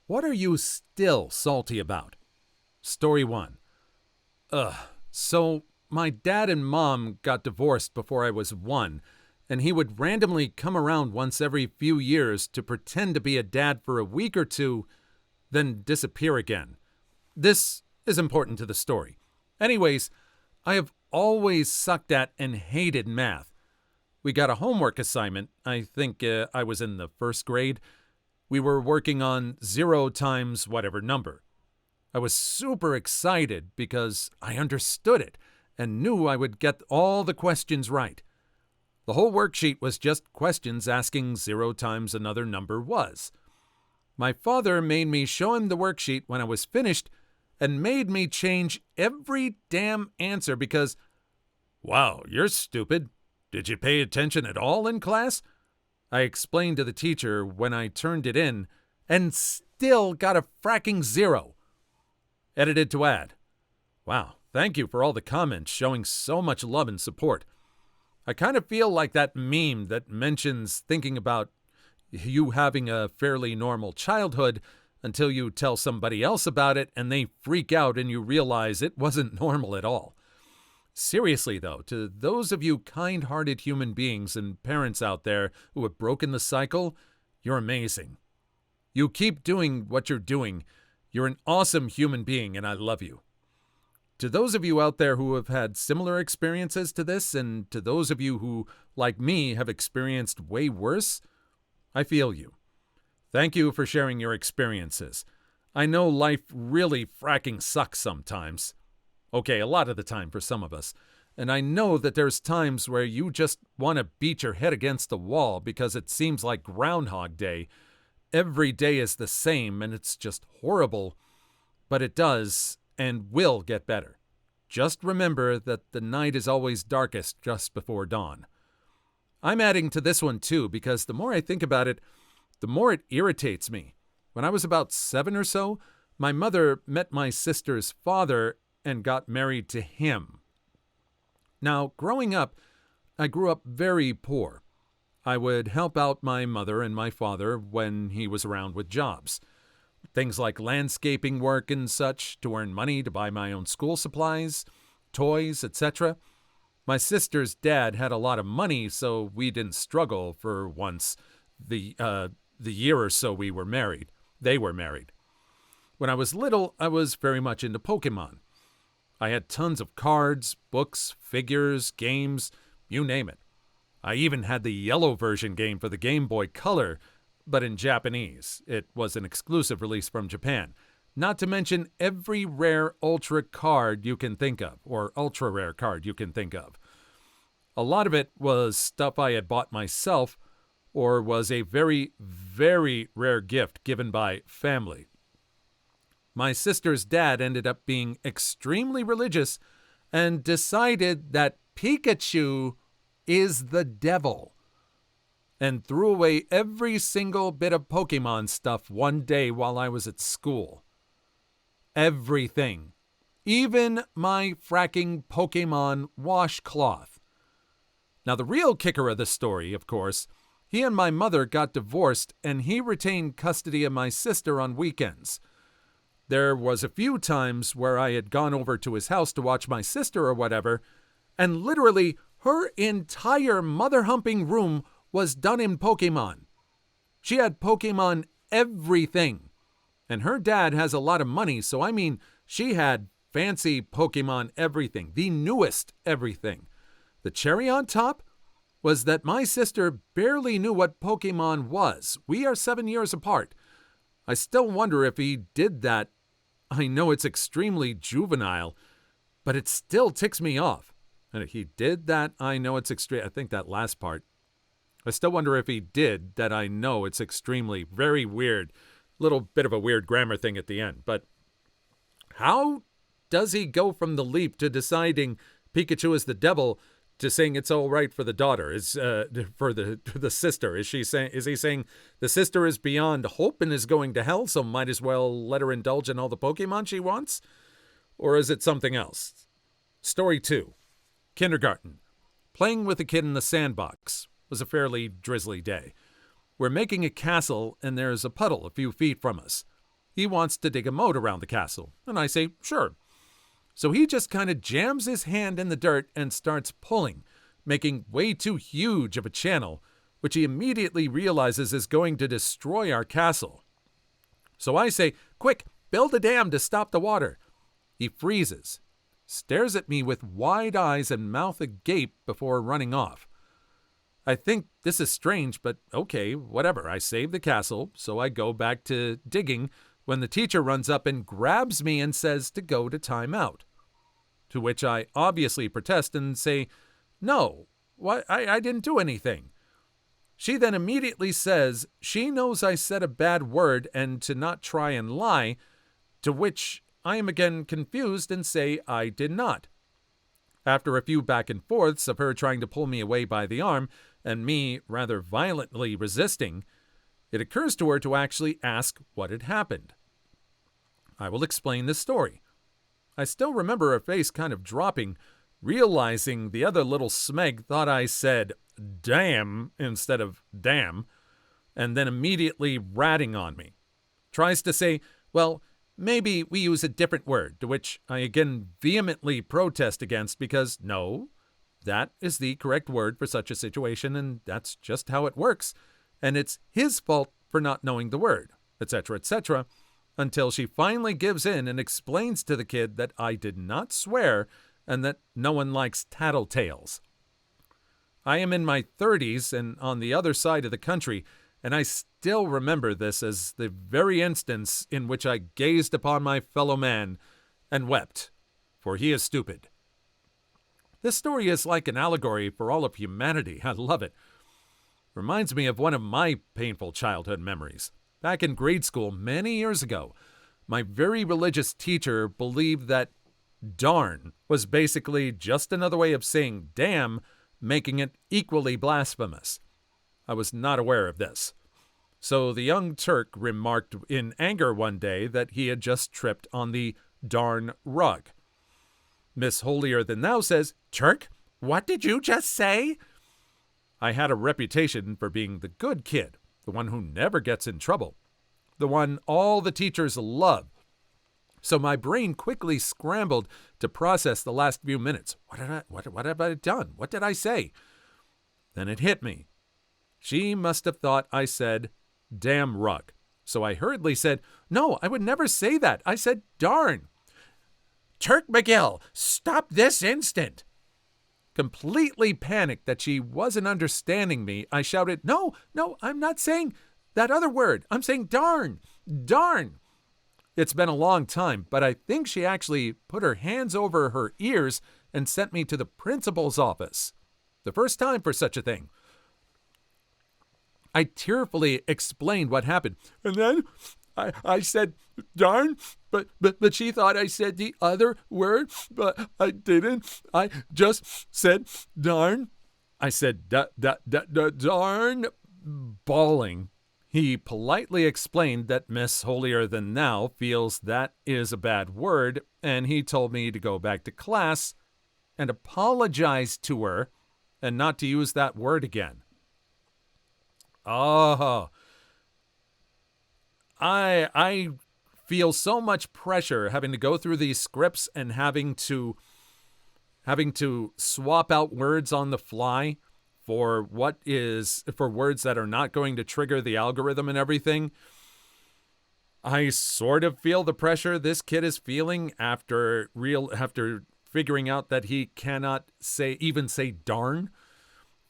What are you still salty about? Story 1. So my dad and mom got divorced before I was 1, and he would randomly come around once every few years to pretend to be a dad for a week or two, then disappear again. This is important to the story. Anyways, I have always sucked at and hated math. We got a homework assignment. I think I was in the first grade. We were working on 0 times whatever number. I was super excited because I understood it and knew I would get all the questions right. The whole worksheet was just questions asking 0 times another number was. My father made me show him the worksheet when I was finished and made me change every damn answer because, wow, you're stupid. Did you pay attention at all in class? I explained to the teacher when I turned it in and still got a fracking 0. Edited to add. Wow, thank you for all the comments showing so much love and support. I kind of feel like that meme that mentions thinking about you having a fairly normal childhood until you tell somebody else about it and they freak out and you realize it wasn't normal at all. Seriously, though, to those of you kind-hearted human beings and parents out there who have broken the cycle, you're amazing. You keep doing what you're doing. You're an awesome human being, and I love you. To those of you out there who have had similar experiences to this, and to those of you who, like me, have experienced way worse, I feel you. Thank you for sharing your experiences. I know life really fracking sucks sometimes. Okay, a lot of the time for some of us. And I know that there's times where you just want to beat your head against the wall because it seems like Groundhog Day. Every day is the same and it's just horrible. But it does and will get better. Just remember that the night is always darkest just before dawn. I'm adding to this one too because the more I think about it, the more it irritates me. When I was about 7 or so, my mother met my sister's father and got married to him. Now, growing up, I grew up very poor. I would help out my mother and my father when he was around with jobs. Things like landscaping work and such to earn money to buy my own school supplies, toys, etc. My sister's dad had a lot of money, so we didn't struggle for once the year or so we were married. They were married. When I was little, I was very much into Pokemon. I had tons of cards, books, figures, games, you name it. I even had the yellow version game for the Game Boy Color, but in Japanese. It was an exclusive release from Japan. Not to mention every rare ultra card you can think of, or ultra rare card you can think of. A lot of it was stuff I had bought myself, or was a very, very rare gift given by family. My sister's dad ended up being extremely religious and decided that Pikachu is the devil and threw away every single bit of Pokemon stuff one day while I was at school. Everything. Even my fracking Pokemon washcloth. Now, the real kicker of the story, of course, he and my mother got divorced and he retained custody of my sister on weekends. There was a few times where I had gone over to his house to watch my sister or whatever, and literally her entire mother-humping room was done in Pokemon. She had Pokemon everything. And her dad has a lot of money, so I mean, she had fancy Pokemon everything, the newest everything. The cherry on top was that my sister barely knew what Pokemon was. We are 7 years apart. I still wonder if he did that. I know it's extremely juvenile, but it still ticks me off. And if he did that, I know it's extreme. I think that last part. I still wonder if he did that. I know it's extremely, very weird. Little bit of a weird grammar thing at the end. But how does he go from the leap to deciding Pikachu is the devil to saying it's all right for the daughter, is for the sister? Is he saying the sister is beyond hope and is going to hell, so might as well let her indulge in all the Pokemon she wants? Or is it something else? Story 2. Kindergarten. Playing with a kid in the sandbox. Was a fairly drizzly day. We're making a castle and there's a puddle a few feet from us. he wants to dig a moat around the castle, and I say, sure. So he just kind of jams his hand in the dirt and starts pulling, making way too huge of a channel, which he immediately realizes is going to destroy our castle. So I say, quick, build a dam to stop the water. He freezes, stares at me with wide eyes and mouth agape before running off. I think this is strange, but okay, whatever. I save the castle, so I go back to digging when the teacher runs up and grabs me and says to go to timeout. To which I obviously protest and say, no, I didn't do anything. She then immediately says she knows I said a bad word and to not try and lie, to which I am again confused and say I did not. After a few back and forths of her trying to pull me away by the arm and me rather violently resisting, it occurs to her to actually ask what had happened. I will explain this story. I still remember her face kind of dropping, realizing the other little smeg thought I said damn instead of damn, and then immediately ratting on me. Tries to say, well, maybe we use a different word, to which I again vehemently protest against because no, that is the correct word for such a situation and that's just how it works, and it's his fault for not knowing the word, etc., until she finally gives in and explains to the kid that I did not swear and that no one likes tattletales. I am in my 30s and on the other side of the country, and I still remember this as the very instance in which I gazed upon my fellow man and wept, for he is stupid. This story is like an allegory for all of humanity. I love it. Reminds me of one of my painful childhood memories. Back in grade school many years ago, my very religious teacher believed that darn was basically just another way of saying damn, making it equally blasphemous. I was not aware of this. So the young Turk remarked in anger one day that he had just tripped on the darn rug. Miss Holier Than Thou says, Turk, what did you just say? I had a reputation for being the good kid, the one who never gets in trouble, the one all the teachers love. So my brain quickly scrambled to process the last few minutes. What have I done? What did I say? Then it hit me. She must have thought I said, damn rug. So I hurriedly said, no, I would never say that. I said, darn. Turk McGill, stop this instant. Completely panicked that she wasn't understanding me, I shouted, no, I'm not saying that other word. I'm saying darn. It's been a long time, but I think she actually put her hands over her ears and sent me to the principal's office. The first time for such a thing. I tearfully explained what happened. And then I said, darn, but she thought I said the other word, but I didn't. I just said, darn. I said, darn, bawling. He politely explained that Miss Holier Than Thou feels that is a bad word, and he told me to go back to class and apologize to her and not to use that word again. Oh, I feel so much pressure having to go through these scripts and having to swap out words on the fly for words that are not going to trigger the algorithm and everything. I sort of feel the pressure this kid is feeling after figuring out that he cannot even say darn.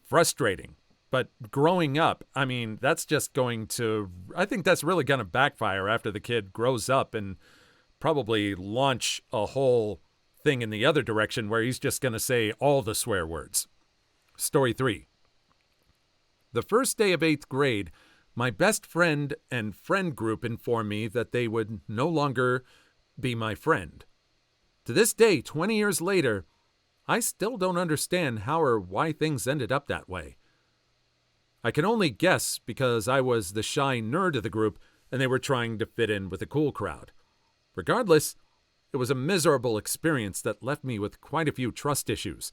Frustrating. But growing up, I mean, I think that's really going to backfire after the kid grows up and probably launch a whole thing in the other direction where he's just going to say all the swear words. Story 3. The first day of 8th grade, my best friend and friend group informed me that they would no longer be my friend. To this day, 20 years later, I still don't understand how or why things ended up that way. I can only guess because I was the shy nerd of the group and they were trying to fit in with the cool crowd. Regardless, it was a miserable experience that left me with quite a few trust issues.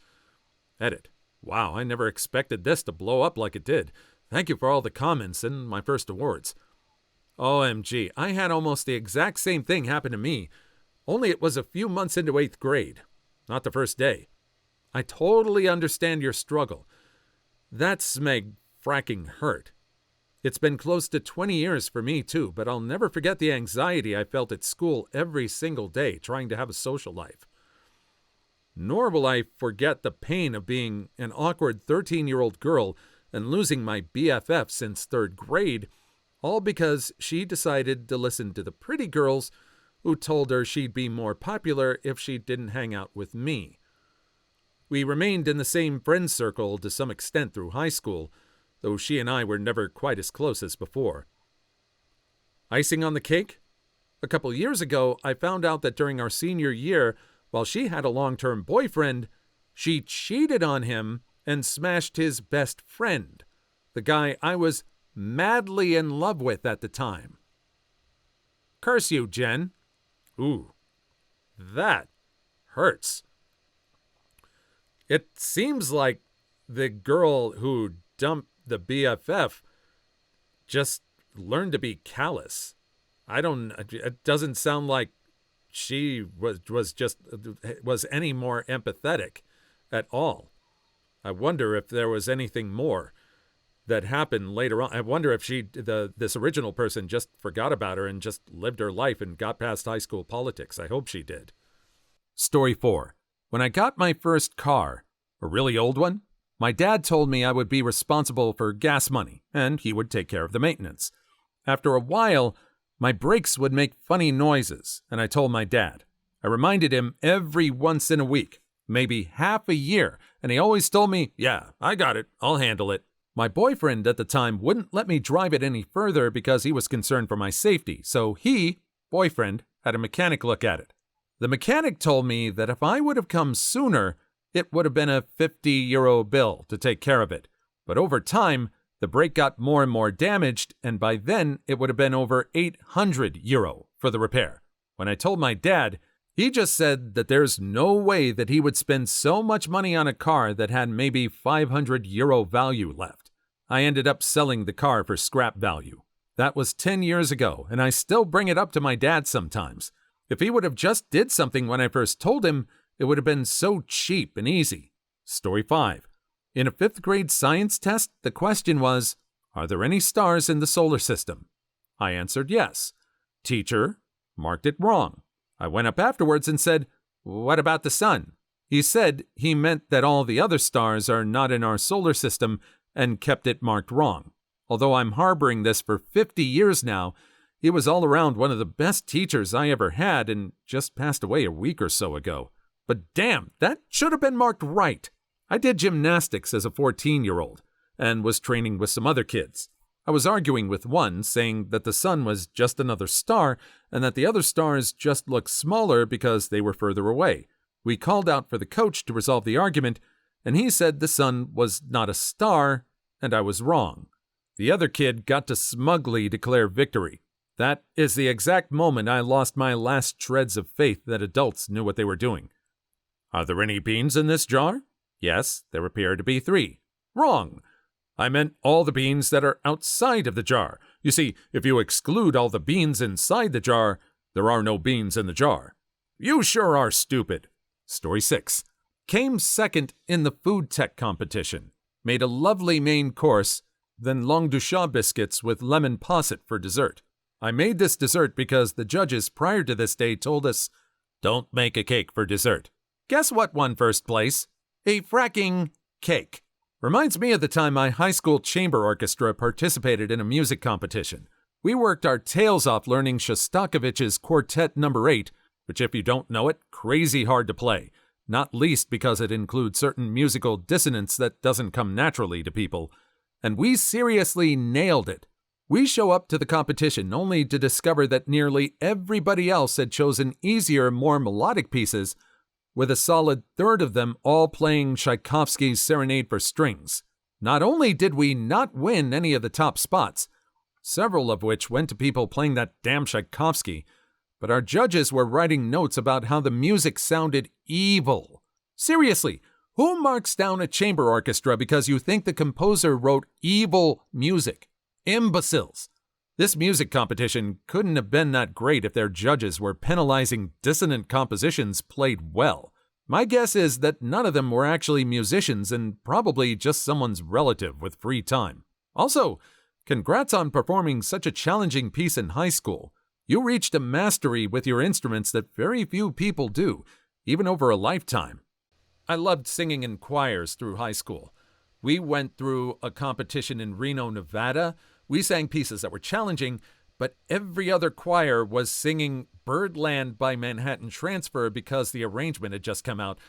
Edit. Wow, I never expected this to blow up like it did. Thank you for all the comments and my first awards. OMG, I had almost the exact same thing happen to me, only it was a few months into 8th grade, not the first day. I totally understand your struggle. That smeg fracking hurt. It's been close to 20 years for me too, but I'll never forget the anxiety I felt at school every single day trying to have a social life. Nor will I forget the pain of being an awkward 13-year-old girl and losing my BFF since 3rd grade, all because she decided to listen to the pretty girls who told her she'd be more popular if she didn't hang out with me. We remained in the same friend circle to some extent through high school, though she and I were never quite as close as before. Icing on the cake? A couple years ago, I found out that during our senior year, while she had a long-term boyfriend, she cheated on him and smashed his best friend, the guy I was madly in love with at the time. Curse you, Jen. Ooh, that hurts. It seems like the girl who dumped the BFF just learned to be callous. It doesn't sound like she was any more empathetic at all. I wonder if there was anything more that happened later on. I wonder if this original person just forgot about her and just lived her life and got past high school politics. I hope she did. Story 4. When I got my first car, a really old one, my dad told me I would be responsible for gas money, and he would take care of the maintenance. After a while, my brakes would make funny noises, and I told my dad. I reminded him every once in a week, maybe half a year, and he always told me, yeah, I got it, I'll handle it. My boyfriend at the time wouldn't let me drive it any further because he was concerned for my safety, so boyfriend, had a mechanic look at it. The mechanic told me that if I would have come sooner, it would have been a €50 bill to take care of it. But over time, the brake got more and more damaged, and by then it would have been over €800 for the repair. When I told my dad, he just said that there's no way that he would spend so much money on a car that had maybe €500 value left. I ended up selling the car for scrap value. That was 10 years ago, and I still bring it up to my dad sometimes. If he would have just did something when I first told him, it would have been so cheap and easy. Story 5. In a 5th grade science test, the question was, are there any stars in the solar system? I answered yes. Teacher marked it wrong. I went up afterwards and said, what about the sun? He said he meant that all the other stars are not in our solar system and kept it marked wrong. Although I'm harboring this for 50 years now, he was all around one of the best teachers I ever had and just passed away a week or so ago. But damn, that should have been marked right. I did gymnastics as a 14-year-old and was training with some other kids. I was arguing with one, saying that the sun was just another star and that the other stars just looked smaller because they were further away. We called out for the coach to resolve the argument, and he said the sun was not a star, and I was wrong. The other kid got to smugly declare victory. That is the exact moment I lost my last shreds of faith that adults knew what they were doing. Are there any beans in this jar? Yes, there appear to be 3. Wrong. I meant all the beans that are outside of the jar. You see, if you exclude all the beans inside the jar, there are no beans in the jar. You sure are stupid. Story 6. Came second in the food tech competition. Made a lovely main course, then langue de chat biscuits with lemon posset for dessert. I made this dessert because the judges prior to this day told us, don't make a cake for dessert. Guess what won first place? A fracking cake. Reminds me of the time my high school chamber orchestra participated in a music competition. We worked our tails off learning Shostakovich's Quartet No. 8, which if you don't know it, crazy hard to play, not least because it includes certain musical dissonance that doesn't come naturally to people. And we seriously nailed it. We show up to the competition only to discover that nearly everybody else had chosen easier, more melodic pieces, with a solid third of them all playing Tchaikovsky's Serenade for Strings. Not only did we not win any of the top spots, several of which went to people playing that damn Tchaikovsky, but our judges were writing notes about how the music sounded evil. Seriously, who marks down a chamber orchestra because you think the composer wrote evil music? Imbeciles. This music competition couldn't have been that great if their judges were penalizing dissonant compositions played well. My guess is that none of them were actually musicians and probably just someone's relative with free time. Also, congrats on performing such a challenging piece in high school. You reached a mastery with your instruments that very few people do, even over a lifetime. I loved singing in choirs through high school. We went through a competition in Reno, Nevada. We sang pieces that were challenging, but every other choir was singing Birdland by Manhattan Transfer because the arrangement had just come out.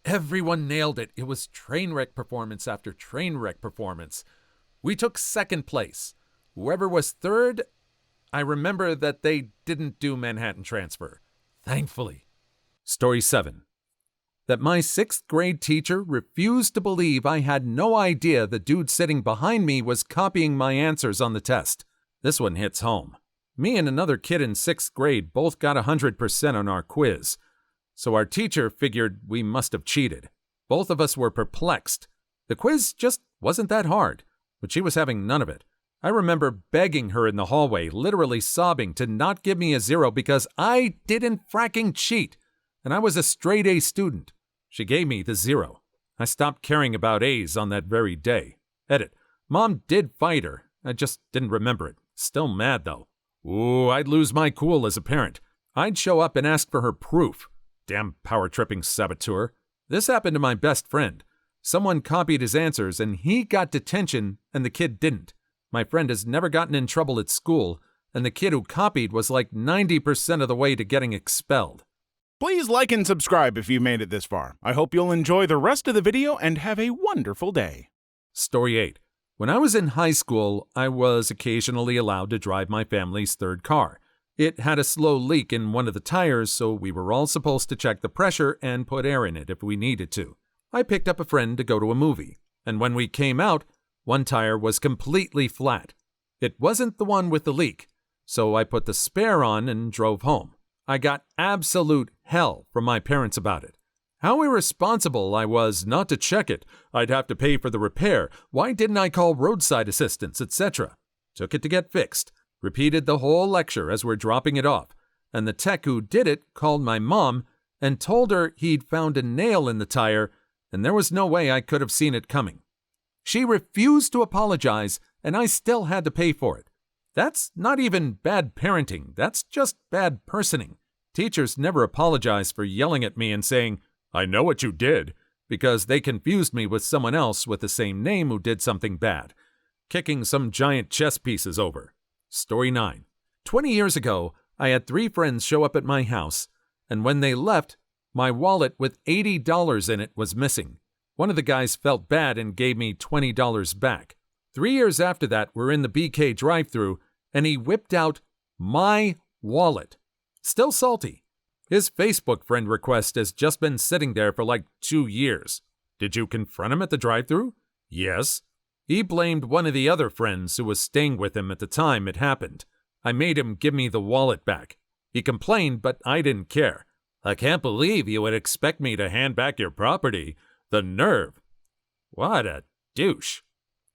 Everyone nailed it. It was train wreck performance after train wreck performance. We took second place. Whoever was third, I remember that they didn't do Manhattan Transfer. Thankfully. Story 7. That my 6th grade teacher refused to believe I had no idea the dude sitting behind me was copying my answers on the test. This one hits home. Me and another kid in 6th grade both got 100% on our quiz, so our teacher figured we must have cheated. Both of us were perplexed. The quiz just wasn't that hard, but she was having none of it. I remember begging her in the hallway, literally sobbing, to not give me a 0 because I didn't fracking cheat, and I was a straight A student. She gave me the 0. I stopped caring about A's on that very day. Edit. Mom did fight her. I just didn't remember it. Still mad, though. Ooh, I'd lose my cool as a parent. I'd show up and ask for her proof. Damn power-tripping saboteur. This happened to my best friend. Someone copied his answers, and he got detention, and the kid didn't. My friend has never gotten in trouble at school, and the kid who copied was like 90% of the way to getting expelled. Please like and subscribe if you made it this far. I hope you'll enjoy the rest of the video and have a wonderful day. Story 8. When I was in high school, I was occasionally allowed to drive my family's third car. It had a slow leak in one of the tires, so we were all supposed to check the pressure and put air in it if we needed to. I picked up a friend to go to a movie, and when we came out, one tire was completely flat. It wasn't the one with the leak, so I put the spare on and drove home. I got absolute hell from my parents about it. How irresponsible I was not to check it. I'd have to pay for the repair. Why didn't I call roadside assistance, etc.? Took it to get fixed. Repeated the whole lecture as we're dropping it off. And the tech who did it called my mom and told her he'd found a nail in the tire, and there was no way I could have seen it coming. She refused to apologize, and I still had to pay for it. That's not even bad parenting. That's just bad personing. Teachers never apologize for yelling at me and saying, "I know what you did," because they confused me with someone else with the same name who did something bad. Kicking some giant chess pieces over. Story 9. 20 years ago, I had 3 friends show up at my house, and when they left, my wallet with $80 in it was missing. One of the guys felt bad and gave me $20 back. 3 years after that, we're in the BK drive-thru, and he whipped out my wallet. Still salty. His Facebook friend request has just been sitting there for like 2 years. Did you confront him at the drive-thru? Yes. He blamed one of the other friends who was staying with him at the time it happened. I made him give me the wallet back. He complained, but I didn't care. I can't believe you would expect me to hand back your property. The nerve. What a douche.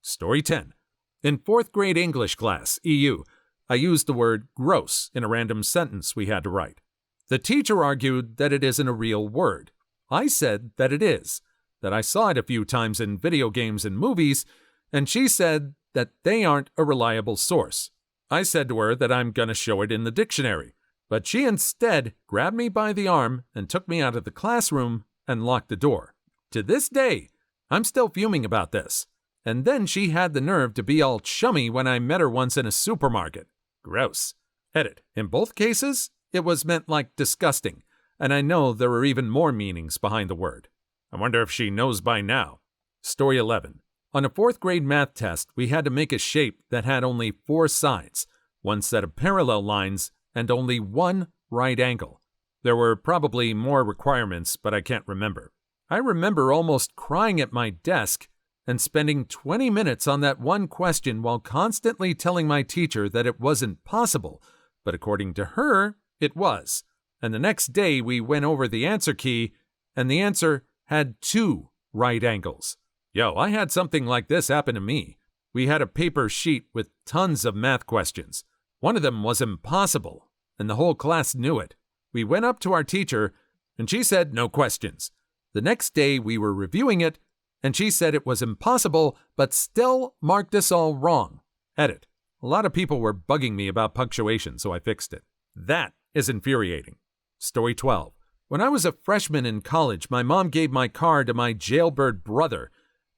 Story 10. In 4th grade English class, EU, I used the word gross in a random sentence we had to write. The teacher argued that it isn't a real word. I said that it is, that I saw it a few times in video games and movies, and she said that they aren't a reliable source. I said to her that I'm going to show it in the dictionary, but she instead grabbed me by the arm and took me out of the classroom and locked the door. To this day, I'm still fuming about this. And then she had the nerve to be all chummy when I met her once in a supermarket. Gross. Edit. In both cases, it was meant like disgusting, and I know there are even more meanings behind the word. I wonder if she knows by now. Story 11. On a 4th grade math test, we had to make a shape that had only 4 sides, 1 set of parallel lines, and only 1 right angle. There were probably more requirements, but I can't remember. I remember almost crying at my desk and spending 20 minutes on that one question while constantly telling my teacher that it wasn't possible, but according to her, it was. And the next day we went over the answer key, and the answer had 2 right angles. Yo, I had something like this happen to me. We had a paper sheet with tons of math questions. One of them was impossible, and the whole class knew it. We went up to our teacher, and she said no questions. The next day we were reviewing it, and she said it was impossible, but still marked us all wrong. Edit. A lot of people were bugging me about punctuation, so I fixed it. That is infuriating. Story 12. When I was a freshman in college, my mom gave my car to my jailbird brother.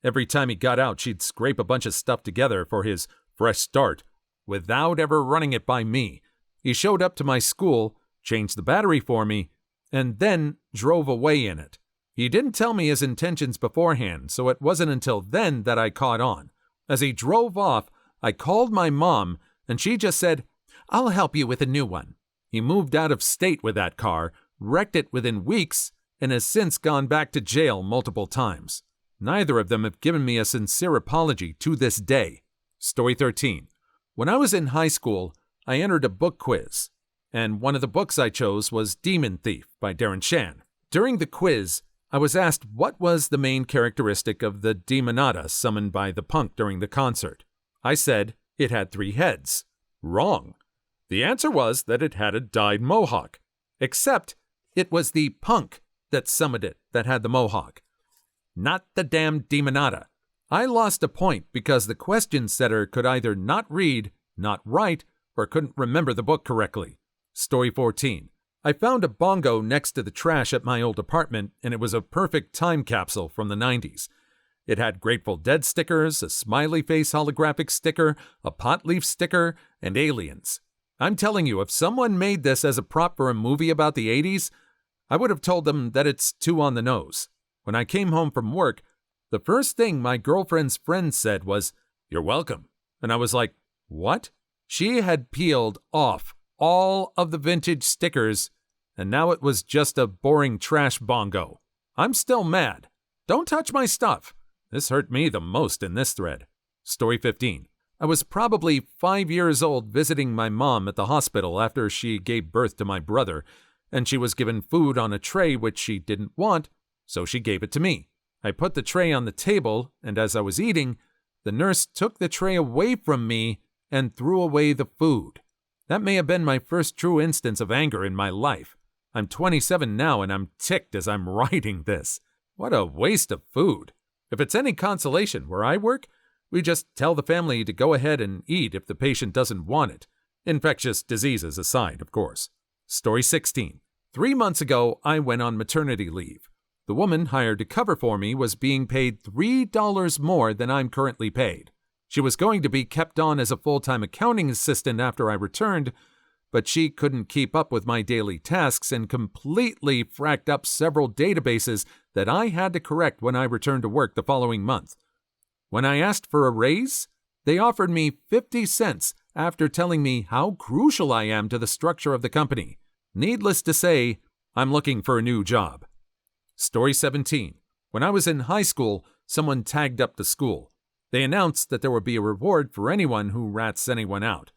Every time he got out, she'd scrape a bunch of stuff together for his fresh start, without ever running it by me. He showed up to my school, changed the battery for me, and then drove away in it. He didn't tell me his intentions beforehand, so it wasn't until then that I caught on. As he drove off, I called my mom, and she just said, "I'll help you with a new one." He moved out of state with that car, wrecked it within weeks, and has since gone back to jail multiple times. Neither of them have given me a sincere apology to this day. Story 13. When I was in high school, I entered a book quiz, and one of the books I chose was Demon Thief by Darren Shan. During the quiz, I was asked what was the main characteristic of the demonata summoned by the punk during the concert. I said it had 3 heads. Wrong. The answer was that it had a dyed mohawk, except it was the punk that summoned it that had the mohawk, not the damn demonata. I lost a point because the question setter could either not read, not write, or couldn't remember the book correctly. Story 14. I found a bongo next to the trash at my old apartment, and it was a perfect time capsule from the 90s. It had Grateful Dead stickers, a smiley face holographic sticker, a pot leaf sticker, and aliens. I'm telling you, if someone made this as a prop for a movie about the 80s, I would have told them that it's too on the nose. When I came home from work, the first thing my girlfriend's friend said was, "You're welcome." And I was like, what? She had peeled off all of the vintage stickers, and now it was just a boring trash bongo. I'm still mad. Don't touch my stuff. This hurt me the most in this thread. Story 15. I was probably 5 years old visiting my mom at the hospital after she gave birth to my brother, and she was given food on a tray which she didn't want, so she gave it to me. I put the tray on the table, and as I was eating, the nurse took the tray away from me and threw away the food. That may have been my first true instance of anger in my life. I'm 27 now, and I'm ticked as I'm writing this. What a waste of food. If it's any consolation, where I work, we just tell the family to go ahead and eat if the patient doesn't want it. Infectious diseases aside, of course. Story 16. 3 months ago, I went on maternity leave. The woman hired to cover for me was being paid $3 more than I'm currently paid. She was going to be kept on as a full-time accounting assistant after I returned, but she couldn't keep up with my daily tasks and completely fracked up several databases that I had to correct when I returned to work the following month. When I asked for a raise, they offered me 50 cents after telling me how crucial I am to the structure of the company. Needless to say, I'm looking for a new job. Story 17. When I was in high school, someone tagged up the school. They announced that there would be a reward for anyone who rats anyone out.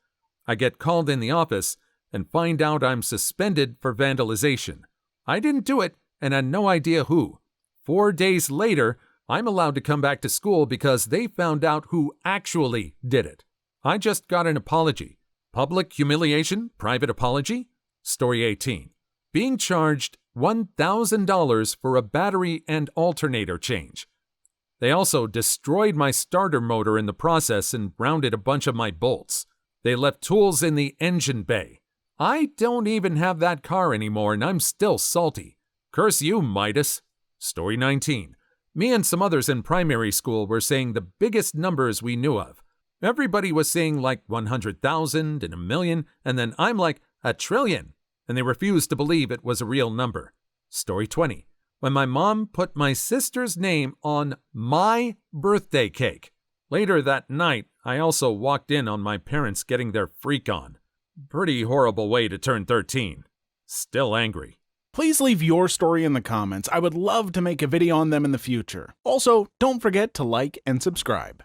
I get called in the office and find out I'm suspended for vandalization. I didn't do it and had no idea who. 4 days later, I'm allowed to come back to school because they found out who actually did it. I just got an apology. Public humiliation, private apology? Story 18. Being charged $1,000 for a battery and alternator change. They also destroyed my starter motor in the process and rounded a bunch of my bolts. They left tools in the engine bay. I don't even have that car anymore, and I'm still salty. Curse you, Midas. Story 19. Me and some others in primary school were saying the biggest numbers we knew of. Everybody was saying like 100,000 and a million, and then I'm like, 1 trillion, and they refused to believe it was a real number. Story 20. When my mom put my sister's name on my birthday cake. Later that night, I also walked in on my parents getting their freak on. Pretty horrible way to turn 13. Still angry. Please leave your story in the comments. I would love to make a video on them in the future. Also, don't forget to like and subscribe.